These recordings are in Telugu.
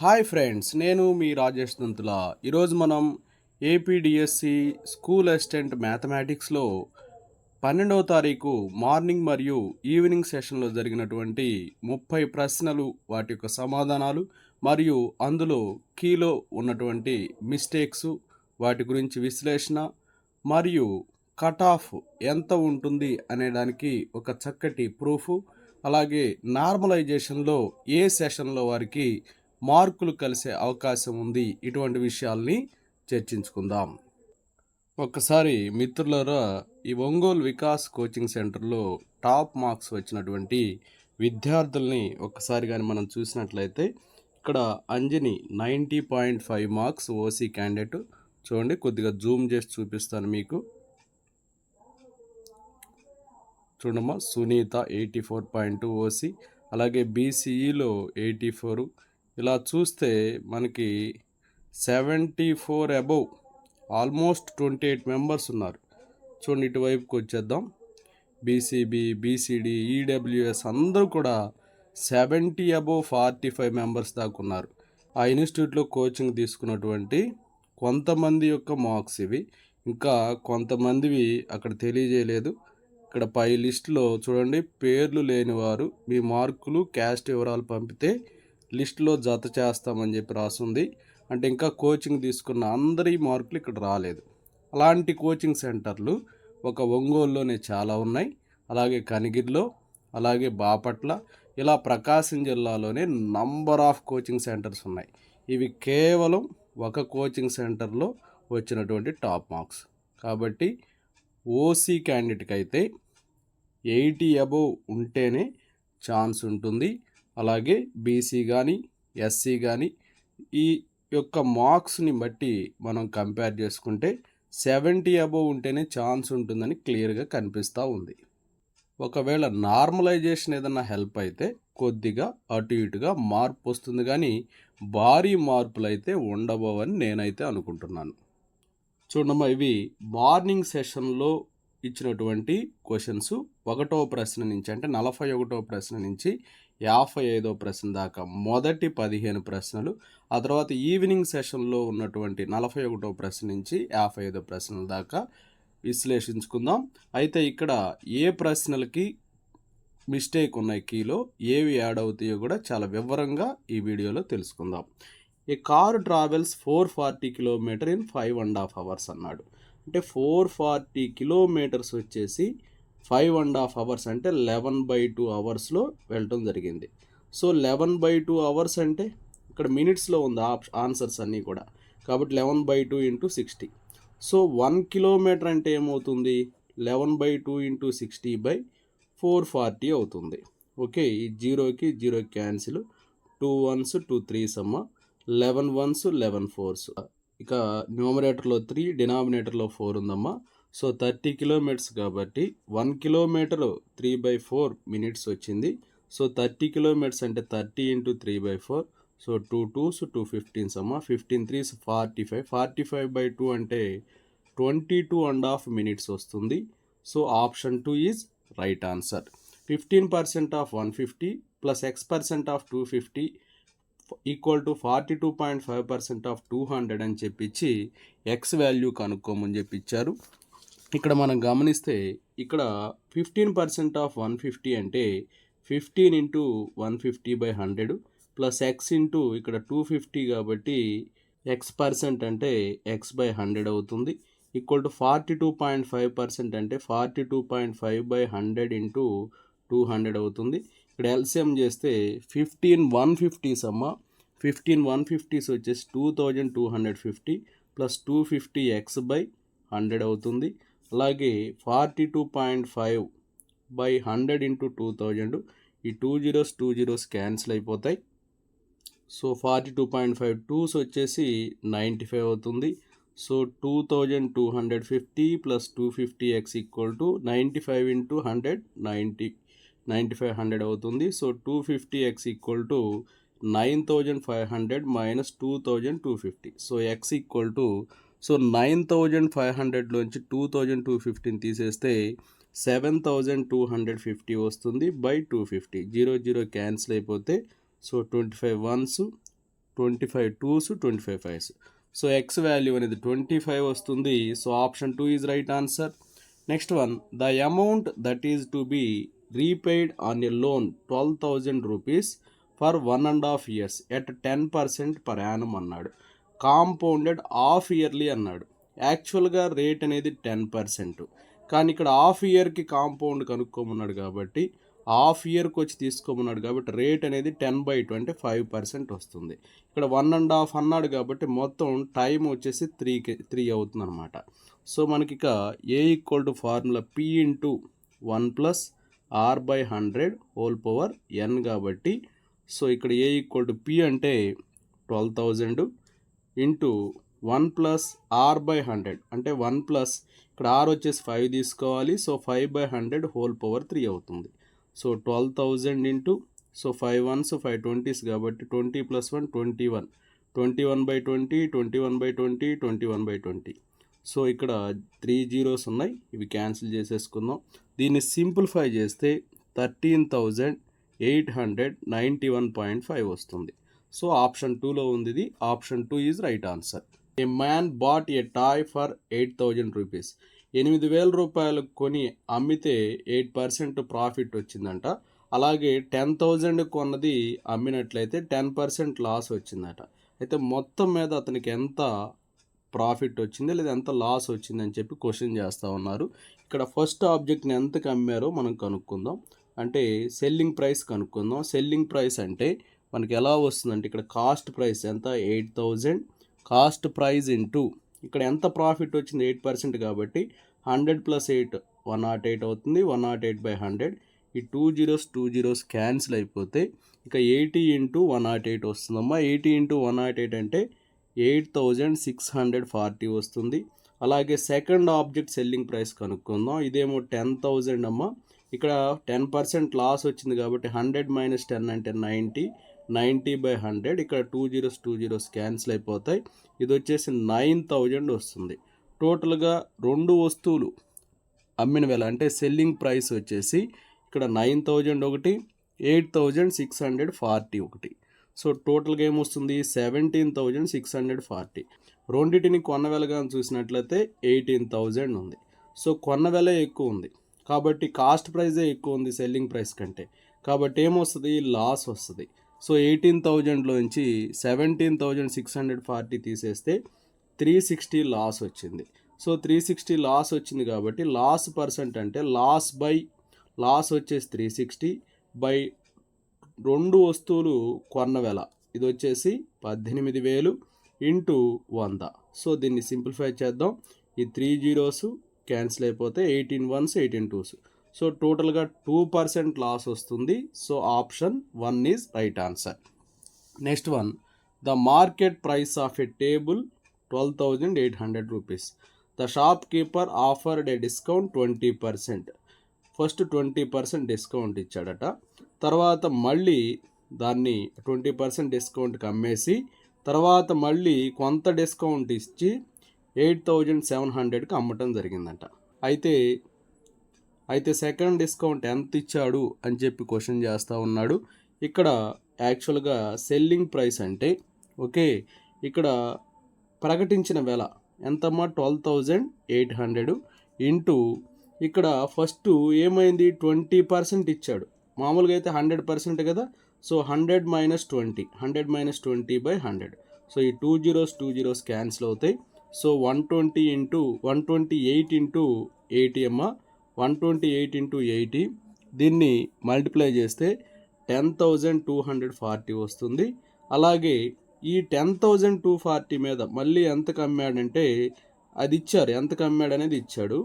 హాయ్ ఫ్రెండ్స్, నేను మీ రాజేష్ దంతుల. ఈరోజు మనం ఏపీడిఎస్సి స్కూల్ అసిస్టెంట్ మ్యాథమెటిక్స్లో 12వ తారీఖు మార్నింగ్ మరియు ఈవినింగ్ సెషన్లో జరిగినటువంటి 30 ప్రశ్నలు, వాటి యొక్క సమాధానాలు మరియు అందులో కీలో ఉన్నటువంటి మిస్టేక్స్, వాటి గురించి విశ్లేషణ మరియు కట్ ఆఫ్ ఎంత ఉంటుంది అనే దానికి ఒక చక్కటి ప్రూఫ్, అలాగే నార్మలైజేషన్లో ఏ సెషన్లో వారికి మార్కులు కలిసే అవకాశం ఉంది, ఇటువంటి విషయాల్ని చర్చించుకుందాం. ఒక్కసారి మిత్రులారా, ఈ ఒంగోలు వికాస్ కోచింగ్ సెంటర్లో టాప్ మార్క్స్ వచ్చినటువంటి విద్యార్థుల్ని ఒక్కసారి కానీ మనం చూసినట్లయితే, ఇక్కడ అంజని 90.5 మార్క్స్ ఓసీ క్యాండిడేట్. చూడండి, కొద్దిగా జూమ్ చేసి చూపిస్తాను మీకు. చూడమ్మా, సునీత 84.2 ఓసీ, అలాగే బీసీఈలో 84. ఇలా చూస్తే మనకి 74 అబవ్, ఆల్మోస్ట్ 28 మెంబర్స్ ఉన్నారు. చూడండి, ఇటువైపుకి వచ్చేద్దాం. బీసీబీ, బీసీడీ, ఈడబ్ల్యూఎస్ అందరూ కూడా 70 అబవ్ 45 మెంబర్స్ దాకా ఉన్నారు. ఆ ఇన్స్టిట్యూట్లో కోచింగ్ తీసుకున్నటువంటి కొంతమంది యొక్క మార్క్స్ ఇవి. ఇంకా కొంతమందివి అక్కడ తెలియజేయలేదు. ఇక్కడ పై లిస్టులో చూడండి, పేర్లు లేనివారు మీ మార్కులు, క్యాస్ట్ వివరాలు పంపితే లిస్టులో జత చేస్తామని చెప్పి రాస్తుంది. అంటే ఇంకా కోచింగ్ తీసుకున్న అందరి మార్కులు ఇక్కడ రాలేదు. అలాంటి కోచింగ్ సెంటర్లు ఒక ఒంగోలులోనే చాలా ఉన్నాయి, అలాగే కనిగిరిలో, అలాగే బాపట్ల, ఇలా ప్రకాశం జిల్లాలోనే నంబర్ ఆఫ్ కోచింగ్ సెంటర్స్ ఉన్నాయి. ఇవి కేవలం ఒక కోచింగ్ సెంటర్లో వచ్చినటువంటి టాప్ మార్క్స్. కాబట్టి ఓసీ క్యాండిడేట్కి అయితే 80 అబవ్ ఉంటేనే ఛాన్స్ ఉంటుంది. అలాగే బీసీ కానీ, ఎస్సీ కానీ ఈ యొక్క మార్క్స్ని బట్టి మనం కంపేర్ చేసుకుంటే 70 అబవ్ ఉంటేనే ఛాన్స్ ఉంటుందని క్లియర్గా కనిపిస్తూ ఉంది. ఒకవేళ నార్మలైజేషన్ ఏదన్నా హెల్ప్ అయితే కొద్దిగా అటు ఇటుగా మార్పు వస్తుంది, కానీ భారీ మార్పులు అయితే ఉండబోవని నేనైతే అనుకుంటున్నాను. చూడమ్మా, ఇవి మార్నింగ్ సెషన్లో ఇచ్చినటువంటి క్వశ్చన్స్. 1వ ప్రశ్న నుంచి, అంటే 41వ ప్రశ్న నుంచి 55వ ప్రశ్న దాకా మొదటి 15 ప్రశ్నలు. ఆ తర్వాత ఈవినింగ్ సెషన్లో ఉన్నటువంటి 41వ ప్రశ్న నుంచి 55వ ప్రశ్నల దాకా విశ్లేషించుకుందాం. అయితే ఇక్కడ ఏ ప్రశ్నలకి మిస్టేక్ ఉన్నాయి, కీలో ఏవి యాడ్ అవుతాయో కూడా చాలా వివరంగా ఈ వీడియోలో తెలుసుకుందాం. A car travels 440 kilometre in 5.5 hours అన్నాడు. అంటే 440 కిలోమీటర్స్ వచ్చేసి 5.5 అవర్స్, అంటే 11/2 అవర్స్లో వెళ్ళటం జరిగింది. సో 11/2 అవర్స్ అంటే ఇక్కడ మినిట్స్లో ఉంది ఆన్సర్స్ అన్నీ కూడా, కాబట్టి 11/2 × 60. సో 1 కిలోమీటర్ అంటే ఏమవుతుంది, 11/2 × 60/440 అవుతుంది. ఓకే, ఈ జీరోకి జీరో క్యాన్సిల్, 2 1s 2 3s అమ్మ, 11 1s 11 4s. ఇక న్యూమరేటర్లో 3, డినామినేటర్లో 4 ఉందమ్మా. సో 30 కిలోమీటర్స్ కాబట్టి 1 కిలోమీటర్ 3/4 మినిట్స్ వచ్చింది. సో 30 కిలోమీటర్స్ అంటే 30 × 3/4. సో 2 2s 2 15s అమ్మ, 15 3s 45. 45/2 అంటే 22.5 మినిట్స్ వస్తుంది. So option 2 is right answer. 15% of 150 plus X% of 250 equal to 42.5% of 200 అని చెప్పించి ఎక్స్ వాల్యూ కనుక్కోమని చెప్పి ఇచ్చారు. ఇక్కడ మనం గమనిస్తే ఇక్కడ 15% ఆఫ్ 150 అంటే 15 × 150/100 ప్లస్ ఎక్స్ ఇంటూ ఇక్కడ 250 కాబట్టి X% అంటే X/100 అవుతుంది, ఈక్వల్ టు 42.5% అంటే 42.5/100 × 200 అవుతుంది. ఇక్కడ ఎల్సిఎం చేస్తే 15 150s అమ్మ, 15 150s వచ్చేసి 2250 ప్లస్ 250 X/100 అవుతుంది. అలాగే 42.5/100 × 2000, ఈ 2 zeros క్యాన్సిల్ అయిపోతాయి. సో 42.5 2s వచ్చేసి 95 అవుతుంది. So 2250 plus 250x equal to 95 × 100 9500 అవుతుంది. So 250x equal to 9500 minus 2250. So x equal to, so 9500లోంచి 2250 తీసేస్తే 7250 వస్తుంది బై 250. 0 0 క్యాన్సిల్ అయిపోతే so 25 1s 25 2s 25 5s. So x value అనేది 25 వస్తుంది. So option 2 is right answer. Next one, the amount that is to be repaid on a loan 12,000 rupees for 1.5 years at 10% per annum అన్నాడు. కాంపౌండెడ్ హాఫ్ ఇయర్లీ అన్నాడు. యాక్చువల్గా రేట్ అనేది 10%, కానీ ఇక్కడ హాఫ్ ఇయర్కి కాంపౌండ్ కనుక్కోమన్నాడు కాబట్టి హాఫ్ ఇయర్కి వచ్చి తీసుకోమన్నాడు కాబట్టి రేట్ అనేది 10/20 5% వస్తుంది. ఇక్కడ 1.5 అన్నాడు కాబట్టి మొత్తం టైం వచ్చేసి 3 అవుతుంది అనమాట. సో మనకి ఇక A equal to formula P into 1 + R/100 whole power n కాబట్టి సో ఇక్కడ ఏ ఈక్వల్ టు P అంటే 12,000 ఇంటూ 1 + R/100 అంటే 1 ఇక్కడ R వచ్చేసి 5 తీసుకోవాలి. సో 5/100 హోల్ పవర్ 3 అవుతుంది. So 12,000 into so 5 1s 5 20s కాబట్టి 20 + 1 21 21/20 21/20 21/20. సో ఇక్కడ 3 zeros ఉన్నాయి, ఇవి క్యాన్సిల్ చేసేసుకుందాం. దీన్ని సింప్లిఫై చేస్తే 13,891.5 వస్తుంది. సో ఆప్షన్ 2లో ఉంది ఇది. Option 2 is right answer. A man bought a toy for 8,000 rupees. 8,000 రూపాయలకు కొని అమ్మితే 8% ప్రాఫిట్ వచ్చిందంట. అలాగే 10,000 కొన్నది అమ్మినట్లయితే 10% లాస్ వచ్చిందట. అయితే మొత్తం మీద అతనికి ఎంత ప్రాఫిట్ వచ్చింది లేదా ఎంత లాస్ వచ్చిందని చెప్పి క్వశ్చన్ చేస్తూ ఉన్నారు. ఇక్కడ ఫస్ట్ ఆబ్జెక్ట్ని ఎంతకు అమ్మారో మనం కనుక్కుందాం. అంటే సెల్లింగ్ ప్రైస్ కనుక్కుందాం. సెల్లింగ్ ప్రైస్ అంటే మనకి ఎలా వస్తుందంటే ఇక్కడ కాస్ట్ ప్రైస్ ఎంత 8,000, కాస్ట్ ప్రైస్ ఇంటూ ఇక్కడ ఎంత ప్రాఫిట్ వచ్చింది 8% కాబట్టి 100 + 8 108 అవుతుంది. 108/100 ఈ 2 zeros క్యాన్సిల్ అయిపోతే ఇక 80 × 108 వస్తుందమ్మా. 80 × 108 అంటే 8,640 వస్తుంది. అలాగే సెకండ్ ఆబ్జెక్ట్ సెల్లింగ్ ప్రైస్ కనుక్కుందాం. ఇదేమో 10,000 అమ్మ. ఇక్కడ 10% లాస్ వచ్చింది కాబట్టి 100 - 10 అంటే 90, 90/100 ఇక్కడ 2 zeros క్యాన్సిల్ అయిపోతాయి. ఇది వచ్చేసి 9,000 వస్తుంది. టోటల్గా 2 వస్తువులు అమ్మిన వేళ అంటే సెల్లింగ్ ప్రైస్ వచ్చేసి ఇక్కడ 9,000 ఒకటి, 8,640 ఒకటి. సో టోటల్గా ఏమొస్తుంది 17,640. రెండింటిని కొన్న వెలగా చూసినట్లయితే 18,000 ఉంది. సో కొన్న వెల ఎక్కువ ఉంది కాబట్టి కాస్ట్ ప్రైజే ఎక్కువ ఉంది సెల్లింగ్ ప్రైస్ కంటే, కాబట్టి ఏమొస్తుంది లాస్ వస్తుంది. సో 18,000లోంచి 17,640 తీసేస్తే 360 లాస్ వచ్చింది. సో 360 లాస్ వచ్చింది కాబట్టి లాస్ పర్సెంట్ అంటే లాస్ వచ్చేసి 360 బై 2 వస్తువులు కొన్న వెల ఇది వచ్చేసి 18,000 ఇంటూ 100. సో దీన్ని సింప్లిఫై చేద్దాం. ఈ 3 zeros క్యాన్సిల్ అయిపోతే 18 1s 18 2s. సో టోటల్గా 2% లాస్ వస్తుంది. So option 1 is right answer. Next one, the market price of a table 12,800 rupees. The shopkeeper offered a discount 20%. First 20% discount ఇచ్చాడట. తర్వాత మళ్ళీ దాన్ని 20% డిస్కౌంట్కి అమ్మేసి తర్వాత మళ్ళీ కొంత డిస్కౌంట్ ఇచ్చి 8,700కి అమ్మటం జరిగిందంట. అయితే సెకండ్ డిస్కౌంట్ ఎంత ఇచ్చాడు అని చెప్పి క్వశ్చన్ చేస్తూ ఉన్నాడు. ఇక్కడ యాక్చువల్గా సెల్లింగ్ ప్రైస్ అంటే ఓకే ఇక్కడ ప్రకటించిన వెల ఎంతమ్మా 12,800 ఇంటూ ఇక్కడ ఫస్ట్ ఏమైంది 20% ఇచ్చాడు. మామూలుగా అయితే 100% కదా. సో 100 - 20 100 - 20/100. సో ఈ 2 zeros క్యాన్సిల్ అవుతాయి. సో 120 × 128 × 80 అమ్మ. 128 × 80 దీన్ని మల్టిప్లై చేస్తే 10,240 వస్తుంది. అలాగే ఈ 10,240 మీద మళ్ళీ ఎంతకు అమ్మాడంటే అది ఇచ్చారు, ఎంతకు అమ్మాడు అనేది ఇచ్చాడు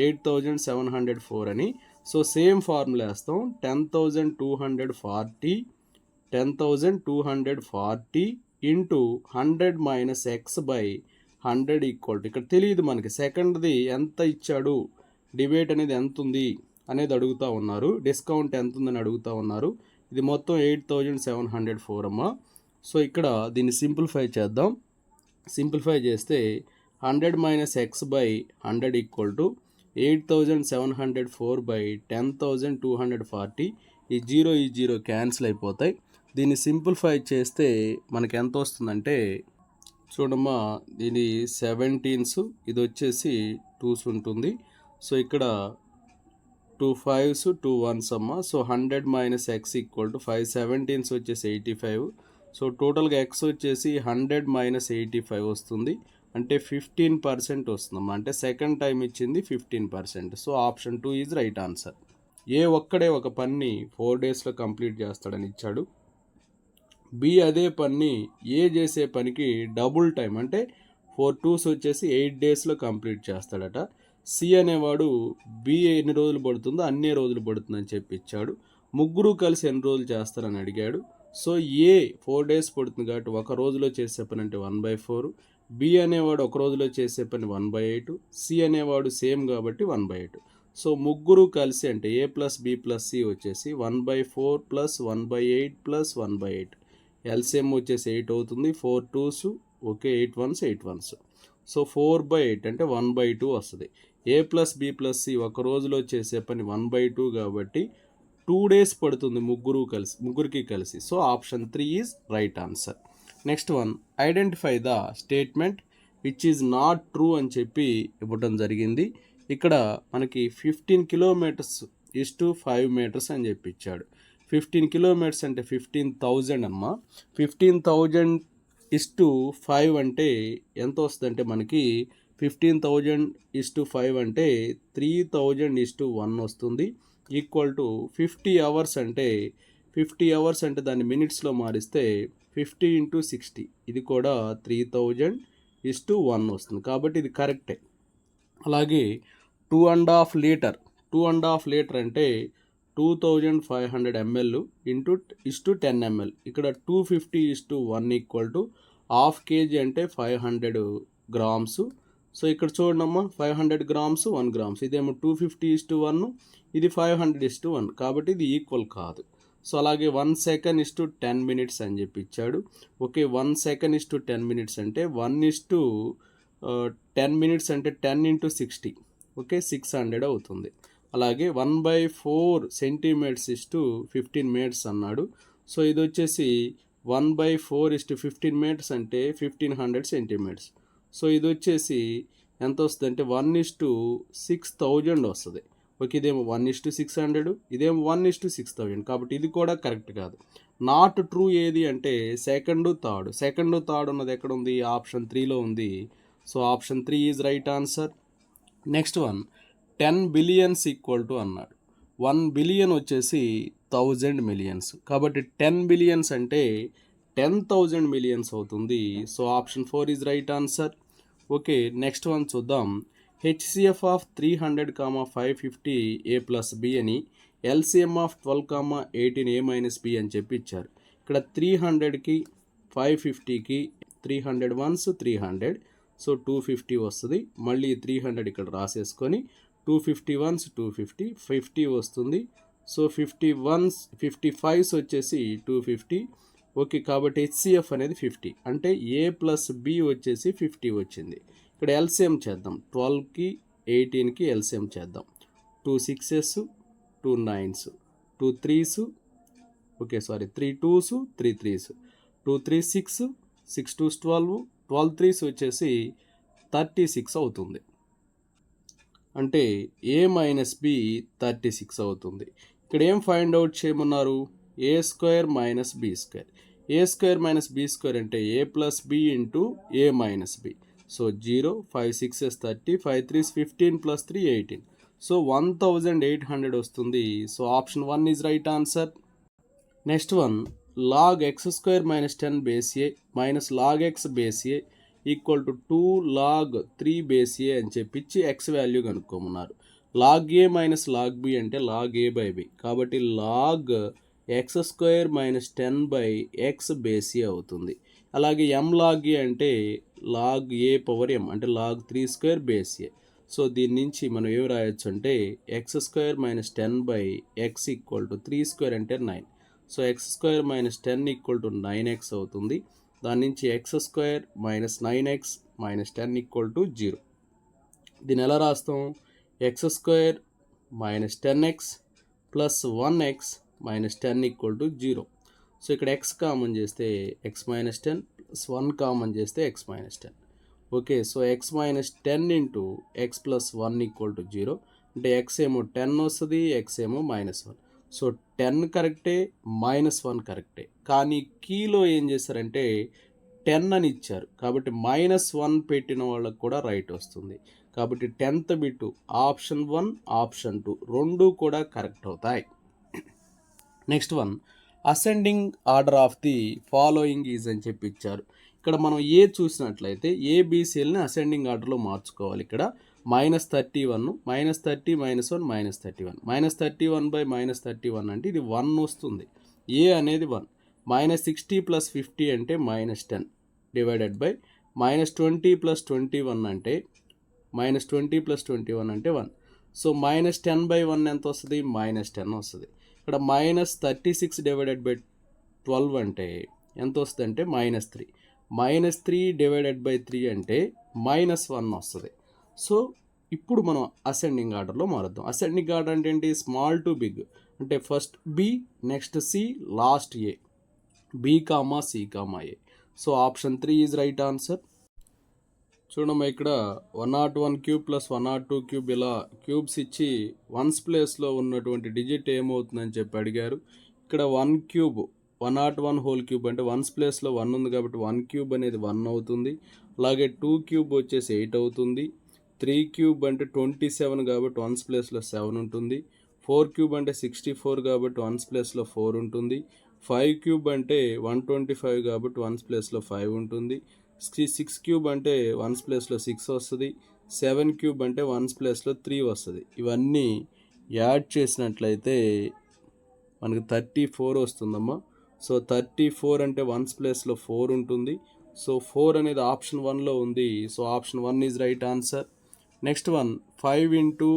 8,704 అని. సో సేమ్ ఫార్ములా వేస్తాం. 10,240 ఇంటూ 100 - x/100 ఈక్వల్ టు ఇక్కడ తెలియదు మనకి సెకండ్ది ఎంత ఇచ్చాడు, డిబేట్ అనేది ఎంత ఉంది అనేది అడుగుతూ ఉన్నారు. డిస్కౌంట్ ఎంత ఉందని అడుగుతూ ఉన్నారు. ఇది మొత్తం 8,704 అమ్మ. సో ఇక్కడ దీన్ని సింప్లిఫై చేద్దాం. సింప్లిఫై చేస్తే 100 - x/100 ఈక్వల్ టు 8,704 / 10,240. ఈ జీరో క్యాన్సిల్ అయిపోతాయి. దీన్ని సింప్లిఫై చేస్తే మనకి ఎంత వస్తుందంటే చూడమ్మా, దీని 17s, ఇది వచ్చేసి 2s ఉంటుంది. సో ఇక్కడ 2 5s 2 1s అమ్మా. So 100 minus X equal to 5 17s వచ్చేసి 85. సో టోటల్గా ఎక్స్ వచ్చేసి 100 మైనస్ 85 వస్తుంది, అంటే 15% వస్తుందమ్మా. అంటే సెకండ్ టైం ఇచ్చింది 15%. So option 2 is right answer. ఒక్కడే ఒక పని 4 daysలో కంప్లీట్ చేస్తాడని ఇచ్చాడు. బి అదే పని చేసే పనికి డబుల్ టైం, అంటే 4 2s వచ్చేసి 8 daysలో కంప్లీట్ చేస్తాడట. సి అనేవాడు బి ఎన్ని రోజులు పడుతుందో అన్ని రోజులు పడుతుందని చెప్పి ఇచ్చాడు. ముగ్గురు కలిసి ఎన్ని రోజులు చేస్తారని అడిగాడు. సో 4 days పడుతుంది కాబట్టి ఒక రోజులో చేసే పని అంటే 1/4. బి అనేవాడు ఒక రోజులో చేసే పని 1/8. సి అనేవాడు సేమ్ కాబట్టి 1/8. సో ముగ్గురు కలిసి అంటే A plus b plus C వచ్చేసి 1/4 ప్లస్ 1/8 ప్లస్ 1/8. ఎల్సిఎం వచ్చేసి 8 అవుతుంది. 4 2s, okay, 8 1s 8 1s. So 4/8 అంటే 1/2 వస్తుంది. ఏ ప్లస్ బి ప్లస్ సి ఒక రోజులో చేసే పని 1/2 కాబట్టి 2 days పడుతుంది ముగ్గురికి కలిసి. So option 3 is right answer. Next one, identify the statement which is not true అని చెప్పి ఇవ్వడం జరిగింది. ఇక్కడ మనకి 15 kilometers = 5 meters అని చెప్పి ఇచ్చాడు. 15 kilometers అంటే 15,000 అమ్మా. 15,000 = 5 అంటే ఎంత వస్తుంది అంటే మనకి 15,000 = 5 అంటే 3,000:1 వస్తుంది. ఈక్వల్ టు 50 hours అంటే 50 hours అంటే దాన్ని మినిట్స్లో మారిస్తే 50 × 60, ఇది కూడా 3,000:1 వస్తుంది. కాబట్టి ఇది కరెక్టే. అలాగే 2.5 లీటర్ 2.5 లీటర్ అంటే 2500 ml × 10 ml. ఇక్కడ 250:1 ఈక్వల్ టు ½ kg అంటే 500 grams. సో ఇక్కడ చూడమ్మా, 500 grams 1 grams. ఇదేమో 250:1, ఇది 500:1, కాబట్టి ఇది ఈక్వల్ కాదు. సో అలాగే 1 second = 10 minutes అని చెప్పి ఇచ్చాడు. ఓకే, 1 second = 10 minutes అంటే 1:10 minutes అంటే 10 × 60, ఓకే, 600 అవుతుంది. అలాగే 1/4 centimeters = 15 meters అన్నాడు. సో ఇది వచ్చేసి 1/4 = 15 meters అంటే 1500 centimeters. సో ఇది వచ్చేసి ఎంత వస్తుంది అంటే 1:6000 వస్తుంది. ఓకే, ఇదేమో 1:600, ఇదేమో 1:6000, కాబట్టి ఇది కూడా కరెక్ట్ కాదు. నాట్ ట్రూ ఏది అంటే సెకండ్ థర్డ్ ఉన్నది ఎక్కడ ఉంది? ఆప్షన్ 3లో ఉంది. So option 3 is right answer. Next one, 10 billions = అన్నాడు. 1 billion వచ్చేసి 1000 millions, కాబట్టి 10 billions అంటే 10,000 millions అవుతుంది. So option 4 is right answer. Okay, next one చూద్దాం. హెచ్సిఎఫ్ ఆఫ్ 300, 550 a + b అని, ఎల్సిఎం ఆఫ్ 12, 18 a - b అని చెప్పి ఇచ్చారు. ఇక్కడ 300కి 550కి 300 ones 300, సో 250 వస్తుంది. మళ్ళీ 300 ఇక్కడ రాసేసుకొని 250 ones 250, 50 వస్తుంది. సో 50 ones 55s వచ్చేసి 250. ఓకే, కాబట్టి హెచ్సిఎఫ్ అనేది 50 అంటే a + b వచ్చేసి 50 వచ్చింది. ఇక్కడ ఎల్సిఎం చేద్దాం. 12కి 18కి ఎల్సిఎం చేద్దాం. 2 6s 2 9s 2 3s, okay sorry 3 2s 3 3s 2 3 6 6 2s 12 12 3s వచ్చేసి 36 అవుతుంది. అంటే a - b 36 అవుతుంది. ఇక్కడ ఏం ఫైండ్ అవుట్ చేయమన్నారు? a² - b². a² - b² అంటే a + b × a - b. So 0 5 6s 30, 5 3s 15 + 3 18. So 1800 వస్తుంది. So option 1 is right answer. Next one, log x² - 10 base a log x base a = 2 log 3 base a అని చెప్పించి x value కనుక్కోమన్నారు. log a - log b అంటే log a/b, కాబట్టి log x² - 10/x base a అవుతుంది. అలాగే m log a అంటే log a/m అంటే log 3² base a. సో దీని నుంచి మనం ఏం రాయొచ్చు అంటే x² - 10/x = 3² అంటే 9. సో x² - 10 = 9x అవుతుంది. దాని నుంచి x² - 9x - 10 = 0. దీన్ని ఎలా రాస్తాం? x² - 10x + 1x - 10 = 0. సో ఇక్కడ ఎక్స్ కామన్ చేస్తే ఎక్స్ మైనస్ 10 ప్లస్ 1 కామన్ చేస్తే X minus 10. Okay, so X minus 10 into X plus 1 equal to 0. అంటే ఎక్స్ ఏమో 10 వస్తుంది, ఎక్స్ ఏమో -1. సో 10 కరెక్టే, -1 కరెక్టే. కానీ కీలో ఏం చేశారంటే 10 అని ఇచ్చారు, కాబట్టి -1 పెట్టిన వాళ్ళకు కూడా రైట్ వస్తుంది. కాబట్టి 10th బిట్ ఆప్షన్ 1, ఆప్షన్ 2 రెండు కూడా కరెక్ట్ అవుతాయి. Next one, ascending order of the following is అని చెప్పి ఇచ్చారు. ఇక్కడ మనం ఏ చూసినట్లయితే ఏబిసిఎల్ని అసెండింగ్ ఆర్డర్లో మార్చుకోవాలి. ఇక్కడ -31, -30, -1, -31. -31 / -31 అంటే ఇది 1 వస్తుంది. ఏ అనేది 1. -60 + 50 అంటే -10 డివైడెడ్ బై -20 + 21 అంటే -20 + 21 అంటే 1. సో -10/1 ఎంత వస్తుంది? -10 వస్తుంది. ఇక్కడ -36 డివైడెడ్ బై 12 అంటే ఎంత వస్తుంది అంటే -3. -3 డివైడెడ్ బై 3 అంటే -1 వస్తుంది. సో ఇప్పుడు మనం అసెండింగ్ ఆర్డర్లో మారుద్దాం. అసెండింగ్ ఆర్డర్ అంటే ఏంటి? Small to big. అంటే first B, next C, last A. B comma C comma A. So option 3 is right answer. చూడమ్మా, ఇక్కడ 101 క్యూబ్ ప్లస్ 102 క్యూబ్ ఇలా క్యూబ్స్ ఇచ్చి వన్స్ ప్లేస్లో ఉన్నటువంటి డిజిట్ ఏమవుతుందని చెప్పి అడిగారు. ఇక్కడ 1 క్యూబ్ 101 హోల్ క్యూబ్ అంటే వన్స్ ప్లేస్లో 1 ఉంది కాబట్టి 1 క్యూబ్ అనేది 1 అవుతుంది. అలాగే 2 క్యూబ్ వచ్చేసి 8 అవుతుంది. 3 క్యూబ్ అంటే 27 కాబట్టి వన్స్ ప్లేస్లో 7 ఉంటుంది. 4 క్యూబ్ అంటే 64 కాబట్టి వన్స్ ప్లేస్లో 4 ఉంటుంది. 5 క్యూబ్ అంటే 125 కాబట్టి వన్స్ ప్లేస్లో 5 ఉంటుంది. 6 క్యూబ్ అంటే వన్స్ ప్లేస్లో 6 వస్తుంది. 7 క్యూబ్ అంటే వన్స్ ప్లేస్లో 3 వస్తుంది. ఇవన్నీ యాడ్ చేసినట్లయితే మనకు 34 వస్తుందమ్మా. సో 34 అంటే వన్స్ ప్లేస్లో 4 ఉంటుంది. సో 4 అనేది ఆప్షన్ 1లో ఉంది. So option 1 is right answer. Next one, 5 into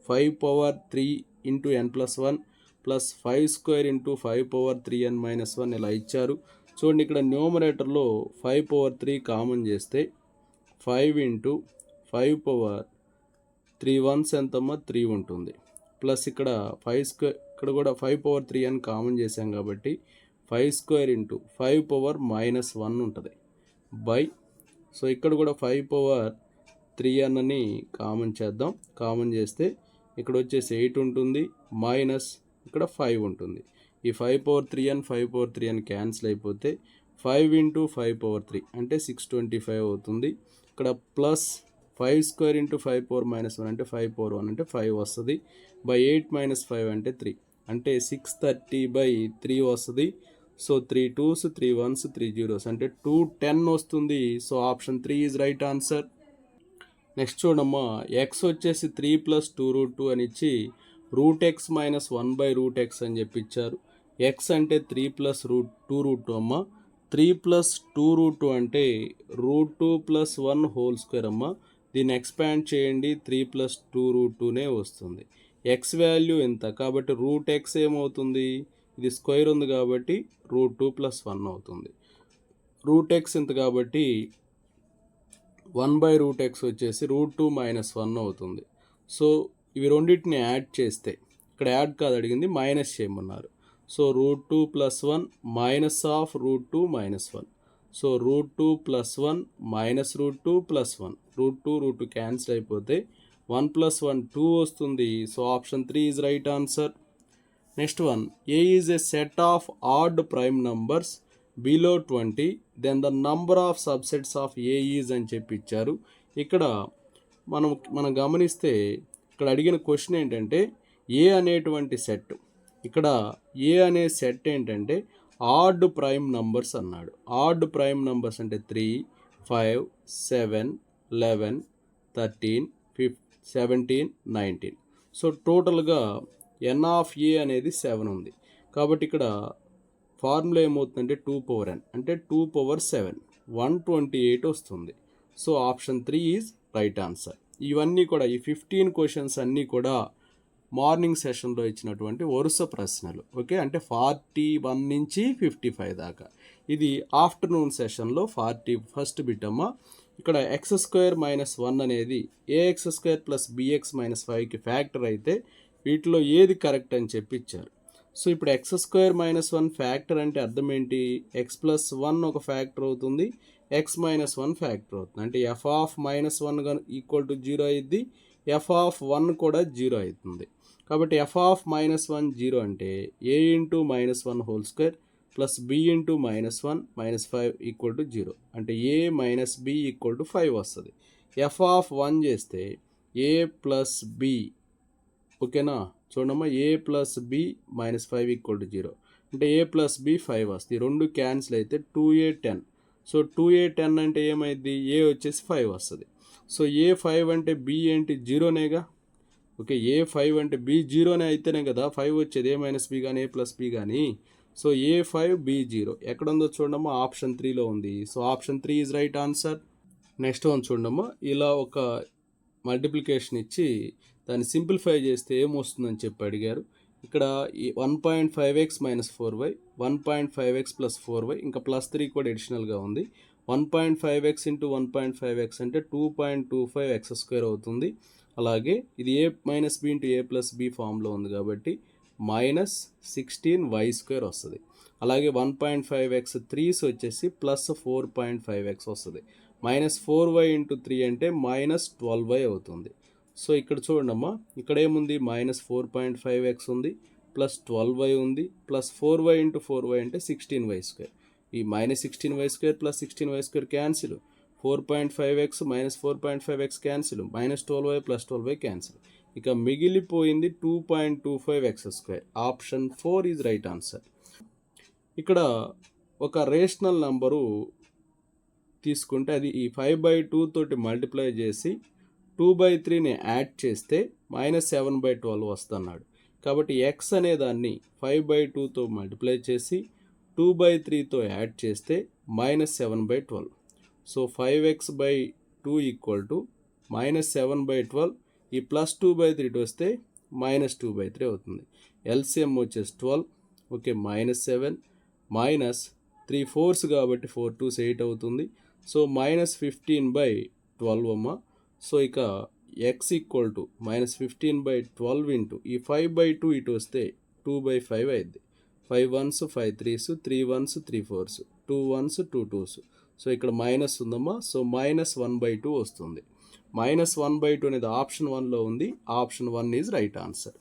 5 power 3 into n+1 plus 5² into 5 power 3n - 1 ఇలా ఇచ్చారు. చూడండి, ఇక్కడ న్యూమరేటర్లో 5 పవర్ 3 కామన్ చేస్తే 5 ఇంటూ 5 పవర్ 3 వన్స్ ఎంతమ్మా 3 ఉంటుంది. ప్లస్ ఇక్కడ 5² ఇక్కడ కూడా 5 పవర్ 3 అని కామన్ చేసాం కాబట్టి 5² ఇంటూ 5 పవర్ -1 ఉంటుంది బై. సో ఇక్కడ కూడా 5 పవర్ 3 అని కామన్ చేద్దాం. కామన్ చేస్తే ఇక్కడ వచ్చేసి 8 ఉంటుంది, మైనస్ ఇక్కడ 5 ఉంటుంది. ఈ 5 పవర్ 3n 5 పవర్ 3 అని క్యాన్సిల్ అయిపోతే 5 ఇంటూ 5 పవర్ 3 అంటే 625 అవుతుంది. ఇక్కడ ప్లస్ 5² ఇంటూ 5 పవర్ -1 అంటే 5 పవర్ 1 అంటే 5 వస్తుంది. బై 8 - 5 అంటే 3 అంటే 630/3 వస్తుంది. సో 3 2s 3 1s 3 0s అంటే 210 వస్తుంది. So option 3 is right answer. Next చూడమ్మా, ఎక్స్ వచ్చేసి 3 + 2√2 అని ఇచ్చి √x - 1/√x అని చెప్పి ఇచ్చారు. ఎక్స్ అంటే 3 + 2√2 అమ్మా. 3 + 2√2 అంటే √2 + 1 హోల్ స్క్వేర్ అమ్మా. దీన్ని ఎక్స్పాండ్ చేయండి, 3 + 2√2నే వస్తుంది. ఎక్స్ వాల్యూ ఎంత కాబట్టి √x ఏమవుతుంది? ఇది స్క్వేర్ ఉంది కాబట్టి √2 + 1 అవుతుంది. √x ఎంత కాబట్టి 1/√x వచ్చేసి √2 - 1 అవుతుంది. సో ఇవి రెండింటిని యాడ్ చేస్తే, ఇక్కడ యాడ్ కాదు అడిగింది, మైనస్ చేయమన్నారు. So √2 + 1 minus of √2 - 1. So √2 + 1 minus √2 + 1. √2 cancel అయిపోతే 1 + 1 2 వస్తుంది. So option 3 is right answer. Next one, A is a set of odd prime numbers below 20 then the number of subsets of A is అని చెప్పి ఇచ్చారు. ఇక్కడ మనం గమనిస్తే ఇక్కడ అడిగిన క్వశ్చన్ ఏంటంటే ఏ అనేటువంటి సెట్, ఇక్కడ ఏ అనే సెట్ ఏంటంటే ఆడ్ ప్రైమ్ నంబర్స్ అన్నాడు. ఆడ్ ప్రైమ్ నంబర్స్ అంటే 3 5 7 11 13 17 19. సో టోటల్గా n ఆఫ్ ఏ అనేది 7 ఉంది. కాబట్టి ఇక్కడ ఫార్ములా ఏమవుతుందంటే 2n అంటే 2/7 128 వస్తుంది. So option 3 is right answer. ఇవన్నీ కూడా ఈ 15 క్వశ్చన్స్ అన్నీ కూడా మార్నింగ్ సెషన్లో ఇచ్చినటువంటి వరుస ప్రశ్నలు. ఓకే, అంటే 41 నుంచి 55 దాకా. ఇది ఆఫ్టర్నూన్ సెషన్లో 41st బిట్ అమ్మ. ఇక్కడ x² - 1 అనేది ax² + bx - 5కి ఫ్యాక్టర్ అయితే వీటిలో ఏది కరెక్ట్ అని చెప్పి ఇచ్చారు. సో ఇప్పుడు x square minus one factor అంటే అర్థం ఏంటి, ఎక్స్ ప్లస్ వన్ ఒక ఫ్యాక్టర్ అవుతుంది, ఎక్స్ మైనస్ వన్ ఫ్యాక్టర్ అవుతుంది. అంటే f of minus one equal to zero అయింది, ఎఫ్ ఆఫ్ వన్ కూడా జీరో అవుతుంది. కాబట్టి f of minus one zero అంటే A into minus one whole square plus B into minus one minus 5 equal to zero. అంటే A minus B equal to 5 వస్తుంది. ఎఫ్ ఆఫ్ వన్ చేస్తే ఏ ప్లస్ బి, ఓకేనా, చూడమ్మా, A plus B minus 5 equal to zero. అంటే ఏ ప్లస్ బి 5 వస్తుంది. రెండు క్యాన్సిల్ అయితే 2a 10. సో 2a 10 అంటే ఏమైంది, ఏ వచ్చేసి 5 వస్తుంది. సో ఏ 5 అంటే బి ఏంటి, జీరోనేగా. ఓకే, ఏ 5 అంటే బి జీరోనే అయితేనే కదా 5 వచ్చేది, ఏ మైనస్ బి కానీ ఏ ప్లస్ బి కానీ. సో ఏ 5 బి జీరో ఎక్కడ ఉందో చూడమ్మా, ఆప్షన్ 3లో ఉంది. So option 3 is right answer. Next one చూడమ్మా, ఇలా ఒక మల్టిప్లికేషన్ ఇచ్చి దాన్ని సింప్లిఫై చేస్తే ఏమొస్తుందని చెప్పి అడిగారు. ఇక్కడ 1.5x minus 4y, 1.5x plus 4y, ఇంకా ప్లస్ 3 కూడా అడిషనల్గా ఉంది. 1.5x ఇంటూ 1.5x అంటే 2.25x స్క్వేర్ అవుతుంది. అలాగే ఇది ఏ మైనస్ బి ఇంటూ ఏ ప్లస్ బి ఫామ్లో ఉంది కాబట్టి మైనస్ 16y స్క్వేర్ వస్తుంది. అలాగే 1.5x 3s వచ్చేసి ప్లస్ 4.5x వస్తుంది. మైనస్ 4y ఇంటూ 3 అంటే మైనస్ 12y అవుతుంది. సో ఇక్కడ చూడమ్మా, ఇక్కడ ఏముంది, మైనస్ 4.5x ఉంది, ప్లస్ 12y ఉంది, ప్లస్ 4y ఇంటూ 4y అంటే 16y స్క్వేర్. ఈ minus 16y square plus 16y square cancel, 4.5x minus 4.5x cancel, minus 12y plus 12y cancel. ఇక మిగిలిపోయింది 2.25x square. Option 4 is right answer. ఇక్కడ ఒక రేషనల్ నంబరు తీసుకుంటే అది ఈ 5/2 తోటి మల్టిప్లై చేసి 2/3ని యాడ్ చేస్తే మైనస్ 7/12 వస్తున్నాడు. కాబట్టి ఎక్స్ అనే దాన్ని 5/2తో మల్టిప్లై చేసి 2/3తో యాడ్ చేస్తే minus 7/12. So 5x/2 equal to minus 7/12. ఈ ప్లస్ 2/3 వస్తే మైనస్ 2/3 అవుతుంది. ఎల్సిఎం వచ్చేసి 12. ఓకే, మైనస్ 7 మైనస్ 3/4 కాబట్టి 4 2s 8 అవుతుంది. సో మైనస్ 15/12 అమ్మ. సో ఇక X equal to minus 15/12 into ఈ 5/2 ఇటు వస్తే 2/5 అయింది. 5 1s 5 3s 3 1s 3 4s 2 1s 2 2s. So ఇక్కడ మైనస్ ఉందమ్మా. సో మైనస్ 1/2 వస్తుంది. మైనస్ 1/2 అనేది ఆప్షన్ 1లో ఉంది. Option 1 is right answer.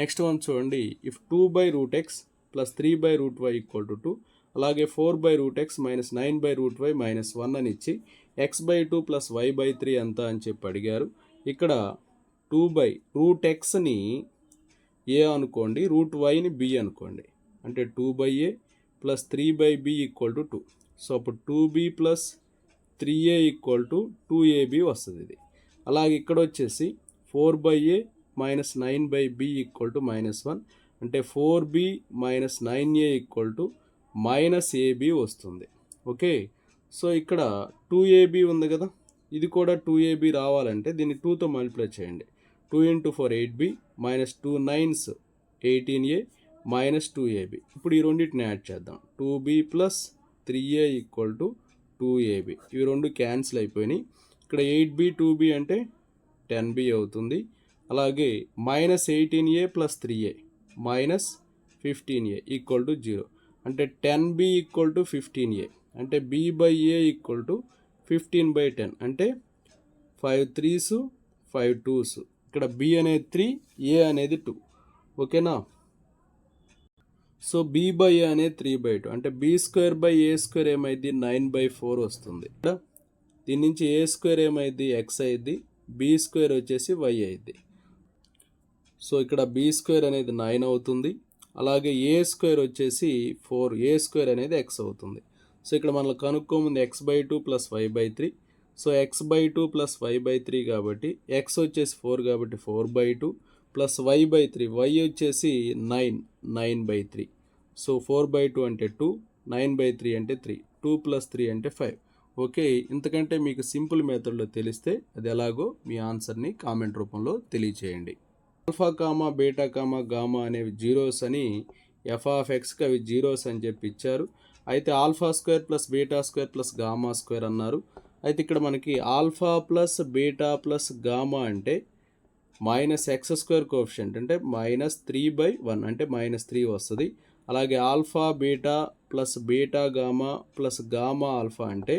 Next one చూడండి, if 2/√x plus 3/√y equal to 2, అలాగే 4/√x మైనస్ 9/√y మైనస్ 1 అని ఇచ్చి x/2 ప్లస్ y/3 ఎంత అని చెప్పి అడిగారు. ఇక్కడ 2/√xని ఏ అనుకోండి, √yని b అనుకోండి. అంటే 2/a plus 3/b equal to 2. So అప్పుడు 2b plus 3a equal to 2ab వస్తుంది ఇది. అలాగే ఇక్కడ వచ్చేసి 4/a minus 9/b equal to minus 1. అంటే 4b minus 9a equal to minus ab వస్తుంది. ఓకే, సో ఇక్కడ 2ab ఉంది కదా, ఇది కూడా 2ab రావాలంటే దీన్ని 2తో మల్టిప్లై చేయండి. 2 into 4 8b minus 2 9s 18a minus 2ab. ఇప్పుడు ఈ రెండింటిని యాడ్ చేద్దాం. 2b plus 3a equal to 2ab. ఇవి రెండు క్యాన్సిల్ అయిపోయినాయి. ఇక్కడ 8b 2b అంటే 10b అవుతుంది. అలాగే minus 18a plus 3a minus 15a equal to 0. అంటే 10b ఈక్వల్ టు 15a. అంటే b/a ఈక్వల్ టు 15/10. అంటే 5 3s 5 2s. ఇక్కడ b అనేది 3, a అనేది 2. ఓకేనా. సో b/a అనేది 3/2. అంటే b²/a² ఏమైంది, 9/4 వస్తుంది. దీని నుంచి a² ఏమైంది, x అయింది, b² వచ్చేసి y అయింది. సో ఇక్కడ b² అనేది 9 అవుతుంది. అలాగే a² వచ్చేసి 4, a² అనేది x అవుతుంది. సో ఇక్కడ మనం కనుక్కోముంది x/2 plus y/3. So x/2 plus y/3 కాబట్టి x వచ్చేసి 4 కాబట్టి 4/2 ప్లస్ y/3, y వచ్చేసి 9, 9/3. సో 4/2 అంటే 2, 9/3 అంటే 3, 2 ప్లస్ 3 అంటే 5. ఓకే, ఇంతకంటే మీకు సింపుల్ మెథడ్లో తెలిస్తే అది ఎలాగో మీ ఆన్సర్ని కామెంట్ రూపంలో తెలియచేయండి. Alpha comma beta comma gamma అనేవి జీరోస్ అని f(x)కి అవి జీరోస్ అని చెప్పి ఇచ్చారు. అయితే α² ప్లస్ β² ప్లస్ γ² అన్నారు. అయితే ఇక్కడ మనకి alpha plus beta plus gamma అంటే మైనస్ ఎక్స్ స్క్వేర్ కోఎఫిషియంట్ అంటే -3/1 అంటే -3 వస్తుంది. అలాగే alpha beta plus beta gamma plus gamma alpha అంటే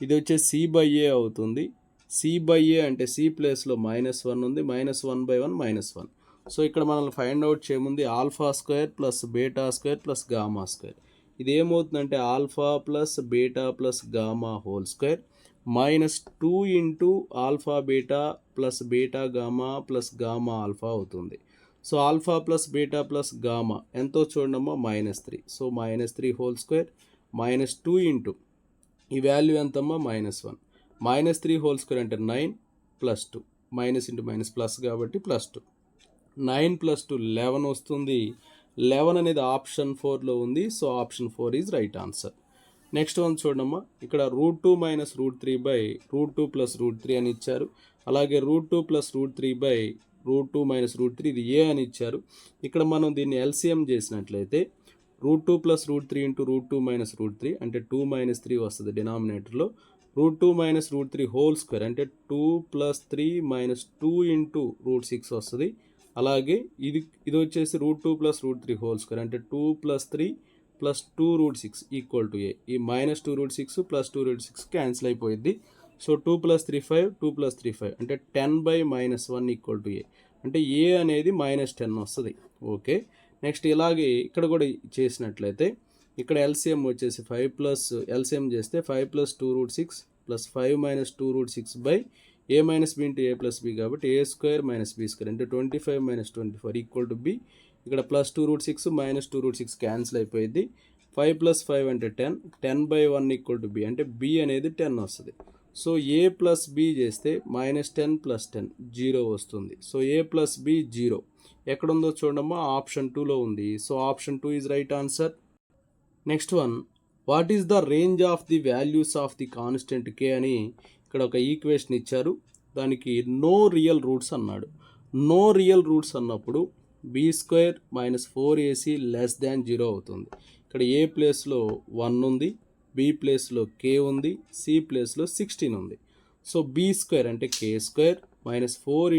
ఇది వచ్చేసి C/A అవుతుంది. C/A అంటే C ప్లేస్లో -1 ఉంది, -1/1 -1. సో ఇక్కడ మనల్ని ఫైండ్ అవుట్ చేయముంది alpha square plus beta square plus gamma square. ఇది ఏమవుతుందంటే alpha plus beta plus gamma whole square -2 into alpha beta plus beta gamma plus gamma alpha అవుతుంది. So alpha plus beta plus gamma ఎంతో చూడమ్మా -3. సో -3 హోల్ స్క్వేర్ -2 ఇంటూ ఈ వాల్యూ ఎంతమ్మా -1. -3 హోల్ స్క్వేర్ అంటే 9 plus 2 minus into minus plus కాబట్టి +2. 9 + 2 11 వస్తుంది. 11 అనేది ఆప్షన్ 4లో ఉంది. So option 4 is right answer. Next one చూడమ్మా, ఇక్కడ √2 - √3/√2 + √3 అని ఇచ్చారు. అలాగే √2 + √3/√2 - √3 ఇది ఏ అని ఇచ్చారు. ఇక్కడ మనం దీన్ని ఎల్సిఎం చేసినట్లయితే √2 + √3 × √2 - √3 అంటే 2 - 3 వస్తుంది డినామినేటర్లో. √2 - √3 హోల్ స్క్వేర్ అంటే 2 + 3 - 2 × √6 వస్తుంది. అలాగే ఇది వచ్చేసి √2 + √3 హోల్ స్క్వేర్ అంటే 2 + 3 + 2 √6 = A. ఈ -2 √6 + 2 √6 క్యాన్సిల్ అయిపోయింది. సో 2 + 3 5, 2 + 3 5 అంటే 10/-1 = A. అంటే A అనేది -10 వస్తుంది. ఓకే, నెక్స్ట్ ఇలాగే ఇక్కడ కూడా చేసినట్లయితే ఇక్కడ ఎల్సిఎం వచ్చేసి 5 ఎల్సిఎం చేస్తే 5 + 2 √6 + 5 - 2 √6/A - B × A + B కాబట్టి A² - B² అంటే 25 - 24 = B. ఇక్కడ +2 √6 -2 √6 క్యాన్సిల్ అయిపోయింది. 5 + 5 అంటే 10, 10/1 = B అంటే B అనేది 10 వస్తుంది. సో A + B చేస్తే -10 + 10 0 వస్తుంది. సో A + B 0 ఎక్కడుందో చూడమ్మా, ఆప్షన్ 2లో ఉంది. So option 2 is right answer. Next one, what is the range of the values of the constant K అని ఇక్కడ ఒక ఈక్వేషన్ ఇచ్చారు. దానికి నో రియల్ రూట్స్ అన్నాడు. నో రియల్ రూట్స్ అన్నప్పుడు B² - 4AC <= 0 అవుతుంది. ఇక్కడ A ప్లేస్లో 1 ఉంది, B ప్లేస్లో K ఉంది, C ప్లేస్లో 16 ఉంది. సో B² అంటే K² - 4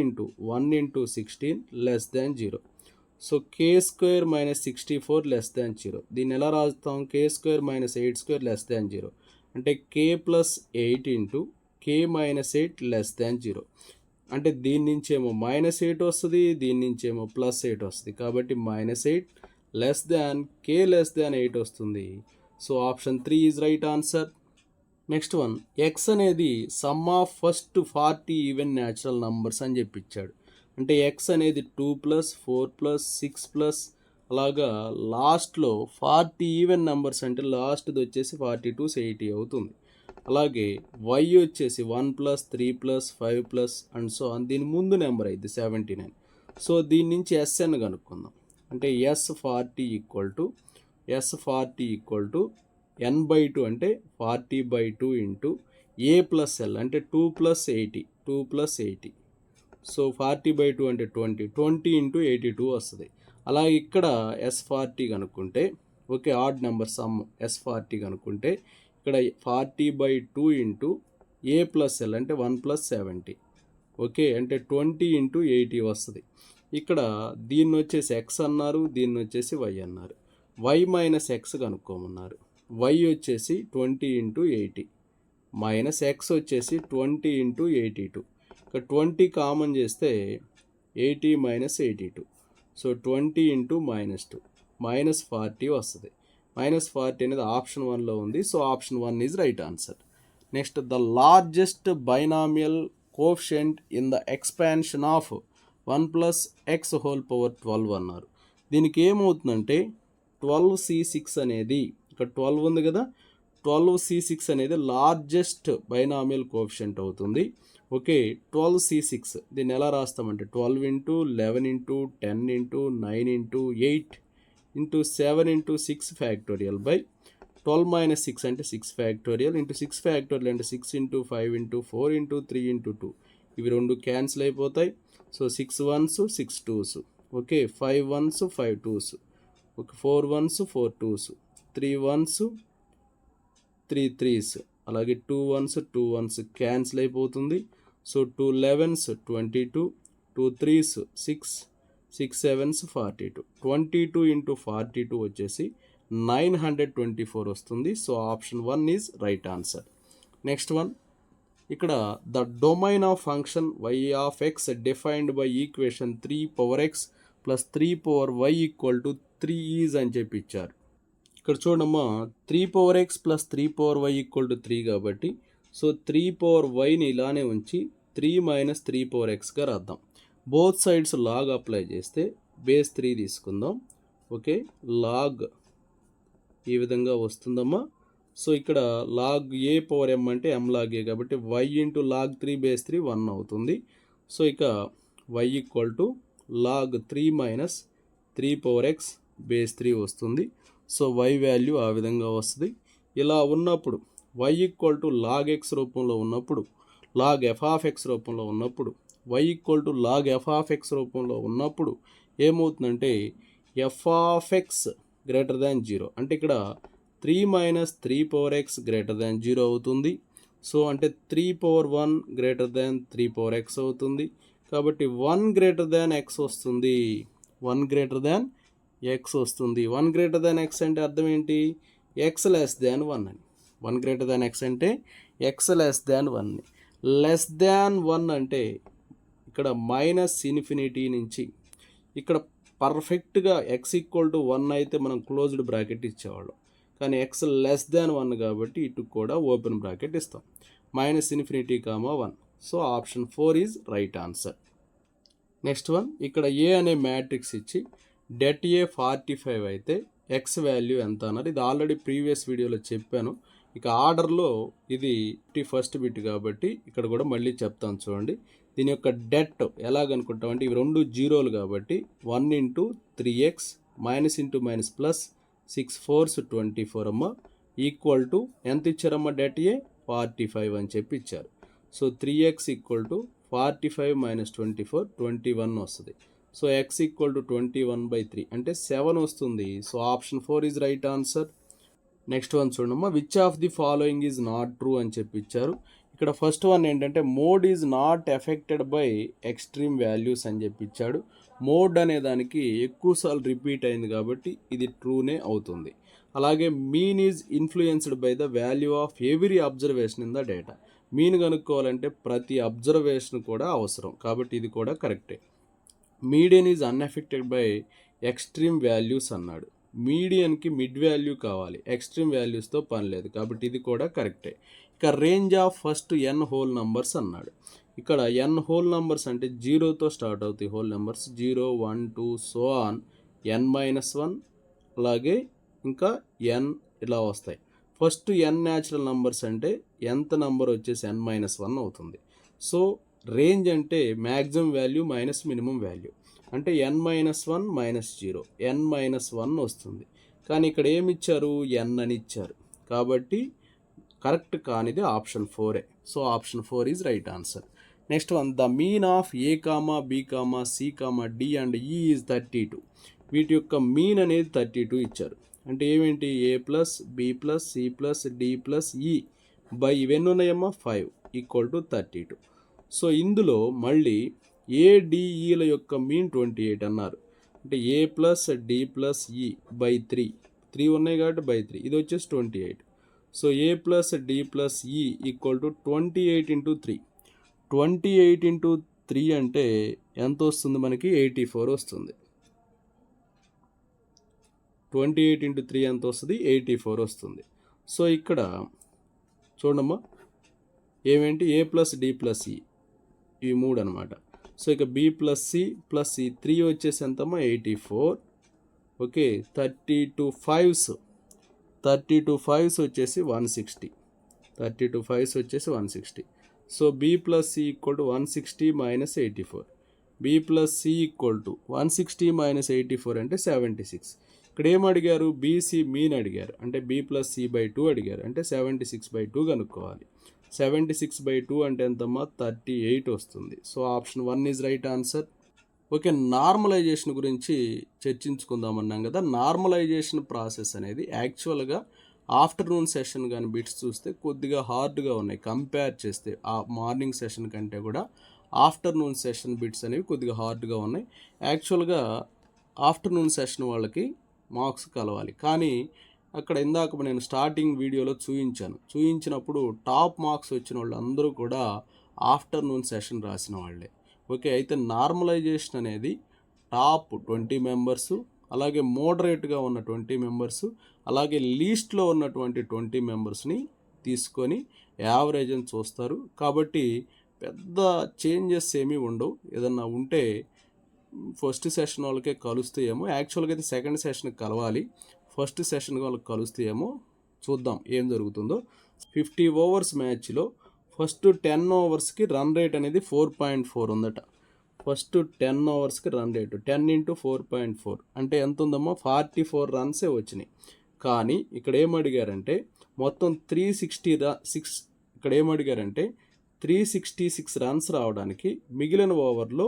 × 1 × 16 <= 0. So K² - 64 <= 0. దీన్ని ఎలా రాస్తాం? K² - 8² <= 0 అంటే K + 8 × K - 8 <= 0. అంటే దీని నుంచేమో -8 వస్తుంది, దీని నుంచేమో +8 వస్తుంది. కాబట్టి -8 K <= 8 వస్తుంది. So option 3 is right answer. Next one, x అనేది sum of first 40 even natural numbers అని చెప్పించాడు. అంటే ఎక్స్ అనేది 2 + 4 + 6 అలాగా లాస్ట్లో 40 ఈవెన్ నెంబర్స్ అంటే లాస్ట్ది వచ్చేసి 42 80 అవుతుంది. అలాగే వై వచ్చేసి 1 + 3 + 5 అండ్ సో ఆన్, దీని ముందు నెంబర్ అయితే 79. సో దీని నుంచి ఎస్ఎన్ కనుక్కుందాం. అంటే S40 = n/2 అంటే 40/2 × A + L అంటే 2 + 80. సో 40/2 అంటే 20 × 82 వస్తుంది. అలాగే ఇక్కడ S40 కనుక్కుంటే, okay, odd number some S40 కనుక్కుంటే ఇక్కడ 40/2 × A + L అంటే 1 + 70. ఓకే, అంటే 20 × 80 వస్తుంది. ఇక్కడ దీన్ని వచ్చేసి X అన్నారు, దీన్ని వచ్చేసి Y అన్నారు. Y - X కనుక్కోమన్నారు. Y వచ్చేసి 20 × 80 - X వచ్చేసి 20 × 82. ఇక్కడ 20 కామన్ చేస్తే 80 - 82. సో 20 × -2 -40 వస్తుంది. -40 అనేది ఆప్షన్ 1లో ఉంది. So option 1 is right answer. Next, the largest binomial coefficient in the expansion of 1 + x whole power 12 అన్నారు. దీనికి ఏమవుతుందంటే 12C6 అనేది, ఇక్కడ 12 ఉంది కదా, 12C6 అనేది లార్జెస్ట్ బైనామియల్ కోఎఫిషియంట్ అవుతుంది. ఓకే, 12C6 దీన్ని ఎలా రాస్తామంటే 12 × 11 × 10 × 9 × 8 × 7 × 6 ఫ్యాక్టోరియల్ బై 12 - 6 అంటే 6 ఫ్యాక్టోరియల్ × 6 ఫ్యాక్టోరియల్ అంటే 6 × 5 × 4 × 3 × 2. ఇవి రెండు క్యాన్సిల్ అయిపోతాయి. So 6 1s 6 2s. Okay, 5 1s 5 2s. Okay, 4 1s 4 2s, 3 1s 3 3s, అలాగే 2 1s 2 1s క్యాన్సిల్ అయిపోతుంది. So 2 11s 22, 2 3s 6, 6 7s 42. 22 into 42 వచ్చేసి 924 వస్తుంది. So option 1 is right answer. Next one, ఇక్కడ the domain of function y of x defined by equation 3 power x plus 3 power y equal to 3 is అని చెప్పి ఇచ్చారు. ఇక్కడ చూడమ్మా, 3 power x plus 3 power y equal to 3 కాబట్టి సో 3 పవర్ వైని ఇలానే ఉంచి 3 మైనస్ 3 పవర్ ఎక్స్గా రాద్దాం. బోత్ సైడ్స్ లాగ్ అప్లై చేస్తే బేస్ 3 తీసుకుందాం. ఓకే, లాగ్ ఈ విధంగా వస్తుందమ్మా. సో ఇక్కడ లాగ్ ఏ పవర్ ఎం అంటే ఎం లాగ్ ఏ కాబట్టి y ఇంటూ లాగ్ 3 బేస్ 3 1 అవుతుంది. సో ఇక y equal to log 3 minus 3 power x base 3 వస్తుంది. సో y వాల్యూ ఆ విధంగా వస్తుంది. ఇలా ఉన్నప్పుడు y equal to log x రూపంలో ఉన్నప్పుడు, లాగ్ ఎఫ్ ఆఫ్ ఎక్స్ రూపంలో ఉన్నప్పుడు, y equal to log f of x రూపంలో ఉన్నప్పుడు ఏమవుతుందంటే f of x greater than 0 అంటే ఇక్కడ 3 minus 3 power x greater than 0 అవుతుంది. సో అంటే 3 power 1 greater than 3 power x అవుతుంది. కాబట్టి 1 గ్రేటర్ దాన్ ఎక్స్ వస్తుంది. 1 గ్రేటర్ దాన్ ఎక్స్ వస్తుంది. 1 గ్రేటర్ దాన్ ఎక్స్ అంటే అర్థం ఏంటి? ఎక్స్ లెస్ దాన్ 1 అని. 1 గ్రేటర్ దాన్ ఎక్స్ అంటే X less than 1. Less than 1 అంటే ఇక్కడ మైనస్ ఇన్ఫినిటీ నుంచి ఇక్కడ పర్ఫెక్ట్గా ఎక్స్ ఈక్వల్ టు 1 అయితే మనం క్లోజ్డ్ బ్రాకెట్ ఇచ్చేవాళ్ళం. కానీ ఎక్స్ లెస్ దాన్ 1 కాబట్టి ఇటు కూడా ఓపెన్ బ్రాకెట్ ఇస్తాం. Minus infinity comma 1. So option 4 is right answer. Next one, ఇక్కడ ఏ అనే మ్యాట్రిక్స్ ఇచ్చి డెట్ ఏ 45 అయితే ఎక్స్ వాల్యూ ఎంత అన్నారు. ఇది ఆల్రెడీ ప్రీవియస్ వీడియోలో చెప్పాను. ఇక ఆర్డర్లో ఇది ఫస్ట్ బిట్ కాబట్టి ఇక్కడ కూడా మళ్ళీ చెప్తాను చూడండి. దీని యొక్క డెట్ ఎలాగనుకుంటామంటే ఇవి రెండు జీరోలు కాబట్టి 1 into 3x minus into minus plus 6 4s 24 అమ్మ ఈక్వల్ టు ఎంత ఇచ్చారమ్మా? డెట్ ఏ 45 అని చెప్పి ఇచ్చారు. So 3x equal to 45 minus 24 21 వస్తుంది. సో x ఈక్వల్ టు 21/3 అంటే 7 వస్తుంది. So option 4 is right answer. Next one చూడమ్మా, which of the following is not true అని చెప్పి ఇచ్చారు. ఇక్కడ ఫస్ట్ వన్ ఏంటంటే mode is not affected by extreme values అని చెప్పి ఇచ్చాడు. మోడ్ అనే దానికి ఎక్కువసార్లు రిపీట్ అయింది కాబట్టి ఇది ట్రూనే అవుతుంది. అలాగే mean is influenced by the value of every observation in the data. Mean కనుక్కోవాలంటే ప్రతి అబ్జర్వేషన్ కూడా అవసరం కాబట్టి ఇది కూడా కరెక్టే. Median is unaffected by extreme values అన్నాడు. మీడియన్కి మిడ్ వాల్యూ కావాలి, ఎక్స్ట్రీమ్ వాల్యూస్తో పని లేదు కాబట్టి ఇది కూడా కరెక్టే. ఇక range of first n whole numbers అన్నాడు. ఇక్కడ ఎన్ హోల్ నంబర్స్ అంటే జీరోతో స్టార్ట్ అవుతాయి whole numbers. 0 1 2 so on n-1 అలాగే ఇంకా n ఇలా వస్తాయి. ఫస్ట్ n న్యాచురల్ నంబర్స్ అంటే nth నంబర్ వచ్చేసి n-1 అవుతుంది. సో రేంజ్ అంటే maximum value minus minimum value అంటే n-1 -0 n-1 వస్తుంది. కానీ ఇక్కడ ఏమి ఇచ్చారు? n అని ఇచ్చారు కాబట్టి కరెక్ట్ కానిది ఆప్షన్ 4ఏ. So option 4 is right answer. Next one, the mean of a comma b comma C comma d and e is 32. వీటి యొక్క మీన్ అనేది 32 ఇచ్చారు. అంటే ఏమేంటి? A plus b plus c plus d plus e by ఇవన్నీ ఉన్నాయమ్మా 5 ఈక్వల్ టు 32. సో ఇందులో మళ్ళీ ఏడిఈల యొక్క మీన్ 28 అన్నారు. అంటే A plus d plus e by 3 ఉన్నాయి కాబట్టి బై 3 ఇది వచ్చేసి 28. సో ఏ ప్లస్ డి ప్లస్ ఈ ఈక్వల్ టు 28 ఇంటూ 3. 28 ఇంటూ 3 అంటే ఎంత వస్తుంది మనకి? 84 వస్తుంది. 28 ఇంటూ 3 ఎంత వస్తుంది? 84 వస్తుంది. సో ఇక్కడ చూడమ్మా ఏమేంటి? ఏ ప్లస్ డి ప్లస్ ఈ ఇవి 3 అనమాట. సో ఇక బి ప్లస్ సి ప్లస్ ఈ 3 వచ్చేసి ఎంతమ్మా? 84. ఓకే, 32 5s వచ్చేసి 160. 32 5s వచ్చేసి 160. So b plus c equal to 160 minus 84. B plus c equal to 160 minus 84 అంటే 76. ఇక్కడ ఏం అడిగారు? బీసీ మీన్ అడిగారు. అంటే బి ప్లస్ సి బై 2 అడిగారు. అంటే 76/2 కనుక్కోవాలి. 76/2 అంటే ఎంతమ్మా? 38 వస్తుంది. So option 1 is right answer. Okay, normalisation గురించి చర్చించుకుందామన్నాం కదా. నార్మలైజేషన్ ప్రాసెస్ అనేది యాక్చువల్గా ఆఫ్టర్నూన్ సెషన్ కానీ బిట్స్ చూస్తే కొద్దిగా హార్డ్గా ఉన్నాయి కంపేర్ చేస్తే. ఆ మార్నింగ్ సెషన్ కంటే కూడా ఆఫ్టర్నూన్ సెషన్ బిట్స్ అనేవి కొద్దిగా హార్డ్గా ఉన్నాయి. యాక్చువల్గా ఆఫ్టర్నూన్ సెషన్ వాళ్ళకి మార్క్స్ కలవాలి, కానీ అక్కడ ఇందాక నేను స్టార్టింగ్ వీడియోలో చూయించినప్పుడు టాప్ మార్క్స్ వచ్చిన వాళ్ళు అందరూ కూడా ఆఫ్టర్నూన్ సెషన్ రాసిన వాళ్ళే. ఓకే, అయితే నార్మలైజేషన్ అనేది టాప్ 20 మెంబర్సు, అలాగే మోడరేట్గా ఉన్న 20 మెంబర్సు, అలాగే లీస్ట్లో ఉన్నటువంటి 20 మెంబర్స్ని తీసుకొని యావరేజ్ అని చూస్తారు. కాబట్టి పెద్ద చేంజెస్ ఏమీ ఉండవు. ఏదన్నా ఉంటే ఫస్ట్ సెషన్ వాళ్ళకే కలుస్తాయేమో. యాక్చువల్గా అయితే సెకండ్ సెషన్కి కలవాలి, ఫస్ట్ సెషన్ వాళ్ళకి కలుస్తాయేమో. చూద్దాం ఏం జరుగుతుందో. 50 ఓవర్స్ మ్యాచ్లో ఫస్ట్ 10 ఓవర్స్కి రన్ రేట్ అనేది 4.4 ఉందట. ఫస్ట్ 10 ఓవర్స్కి రన్ రేటు 10 × 4.4 అంటే ఎంత ఉందమ్మా? 44 రన్సే వచ్చినాయి. కానీ ఇక్కడ ఏమడిగారంటే మొత్తం 366 ఇక్కడ ఏమడిగారంటే 366 రన్స్ రావడానికి మిగిలిన ఓవర్లో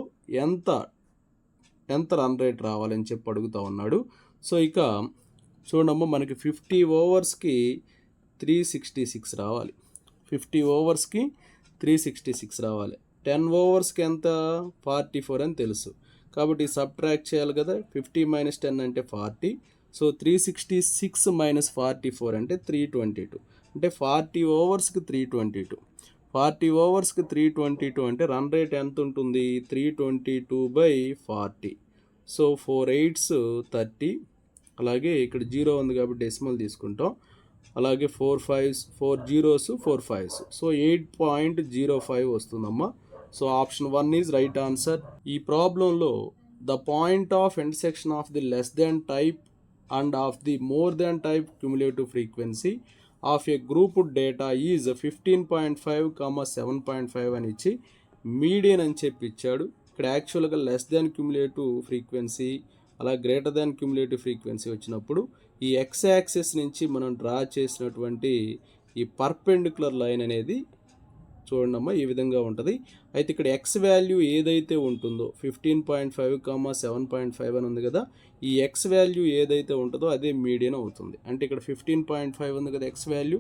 ఎంత రన్ రేట్ రావాలని చెప్పి అడుగుతూ ఉన్నాడు. సో ఇక చూడమ్మా, మనకి 50 ఓవర్స్కి 366 రావాలి. 50 ఓవర్స్కి 366 రావాలి. 10 ఓవర్స్కి ఎంత? 44 అని తెలుసు, కాబట్టి సబ్ట్రాక్ట్ చేయాలి కదా. 50 - 10 అంటే 40. సో 366 - 44 అంటే 322. అంటే 40 ఓవర్స్కి 322. 40 ఓవర్స్కి 322 అంటే రన్ రేట్ ఎంత ఉంటుంది? 322/40. So 4 8s 30. అలాగే ఇక్కడ 0 ఉంది కాబట్టి డెసిమల్ తీసుకుంటాం. అలాగే 4 5s 4 0s 4 5s. సో 8.05 వస్తుందమ్మా. So option 1 is right answer. ఈ ప్రాబ్లంలో the point of intersection of the less than type and of the more than type cumulative frequency of A group data is 15.5, 7.5 అని ఇచ్చి మీడియన్ అని చెప్పి ఇచ్చాడు. ఇక్కడ యాక్చువల్గా లెస్ దాన్ క్యుములేటివ్ ఫ్రీక్వెన్సీ అలా గ్రేటర్ దాన్ క్యుములేటివ్ ఫ్రీక్వెన్సీ వచ్చినప్పుడు ఈ ఎక్స్ యాక్సిస్ నుంచి మనం డ్రా చేసినటువంటి ఈ పర్పెండిక్యులర్ లైన్ అనేది చూడండి ఈ విధంగా ఉంటుంది. అయితే ఇక్కడ ఎక్స్ వాల్యూ ఏదైతే ఉంటుందో 15.5, 7.5 అని ఉంది కదా, ఈ ఎక్స్ వాల్యూ ఏదైతే ఉంటుందో అదే మీడియన్ అవుతుంది. అంటే ఇక్కడ 15.5 ఉంది కదా ఎక్స్ వాల్యూ,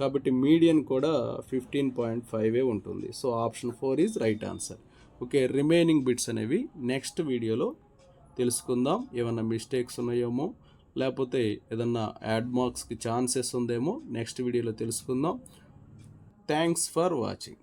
కాబట్టి మీడియన్ కూడా 15.5 ఉంటుంది. So option 4 is right answer. Okay, remaining bits అనేవి నెక్స్ట్ వీడియోలో తెలుసుకుందాం. ఏమన్నా మిస్టేక్స్ ఉన్నాయేమో, లేకపోతే ఏదన్నా యాడ్ మార్క్స్కి ఛాన్సెస్ ఉందేమో నెక్స్ట్ వీడియోలో తెలుసుకుందాం. Thanks for watching.